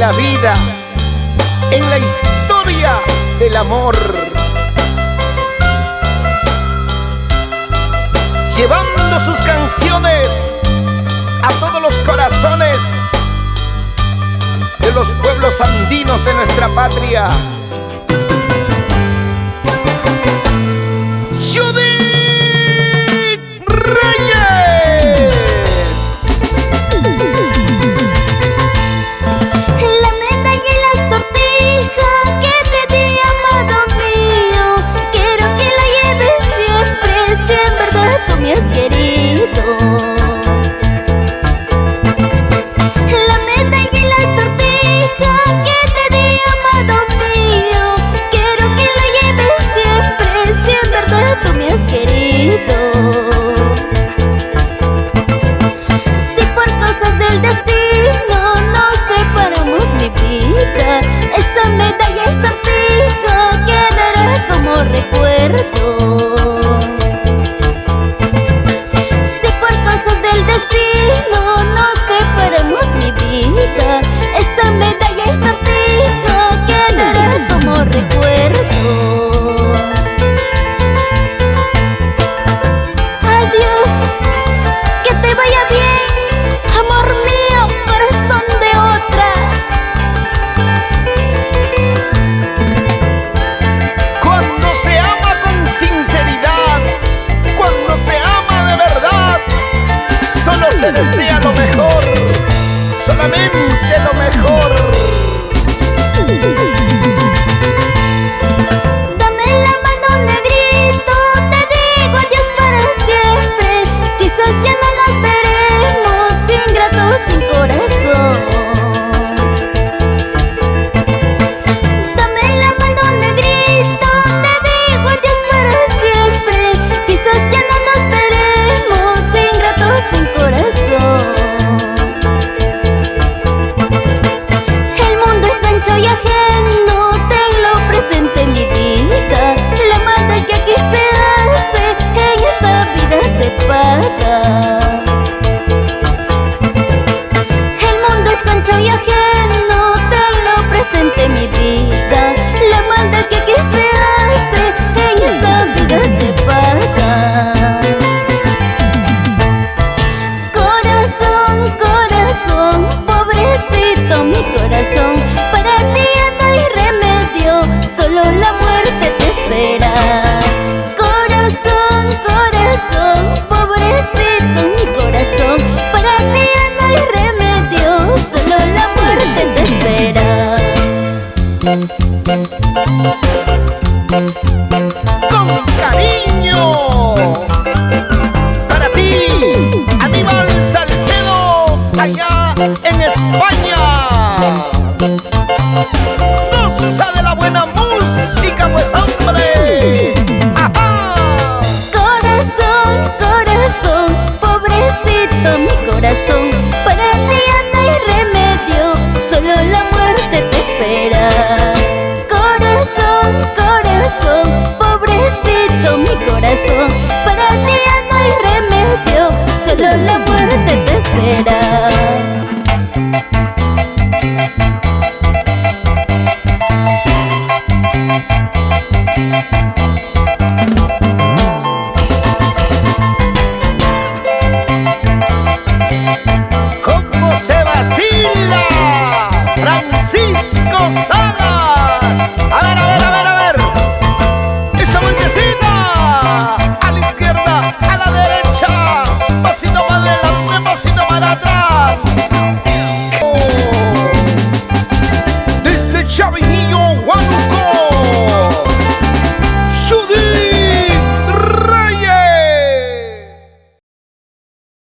la vida, en la historia del amor, llevando sus canciones a todos los corazones de los pueblos andinos de nuestra patria. Judith Reyes. La medalla y la sortija que te di, amado mío, quiero que la lleves siempre, si en verdad tú me has querido. La medalla y la sortija que te di, amado mío, quiero que la lleves siempre, si en verdad tú me has querido. Si por cosas del destino nos separamos, mi vida, esa medalla y sortija quedará como recuerdo. Si por cosas del destino nos separamos, mi vida, esa medalla y sortija quedará como recuerdo. Adiós, que te vaya bien, amor mío, corazón de otra. Cuando se ama con sinceridad, cuando se ama de verdad, solo se desea lo mejor, solamente lo mejor. Dame la mano, negrito, te digo adiós para siempre. Quizás ya no nos veremos, ingratos sin corazón. Dame la mano, negrito, te digo adiós para siempre. Quizás ya no nos veremos, ingratos sin corazón. El mundo es ancho y ajeno, tenlo presente, mi vida. La maldad que aquí se hace, en esta vida se paga. El mundo es ancho y ajeno, tenlo presente, mi vida. La maldad que aquí se hace, en esta vida se paga. Corazón, corazón, pobrecito mi corazón, para ti ya no hay remedio, solo la muerte te espera. Corazón, corazón, pobrecito mi corazón, para ti ya no hay remedio, solo la muerte te espera. Con cariño para ti, Aníbal Salcedo, allá en España. Goza de la buena música, pues hombre. ¡Ajá! Corazón, corazón, pobrecito mi corazón, para ti ya no hay remedio, solo la muerte te espera. Corazón, corazón, pobrecito mi corazón, para ti ya no hay remedio, solo la muerte te espera. ¿Cómo se vacila? Francisco Sala.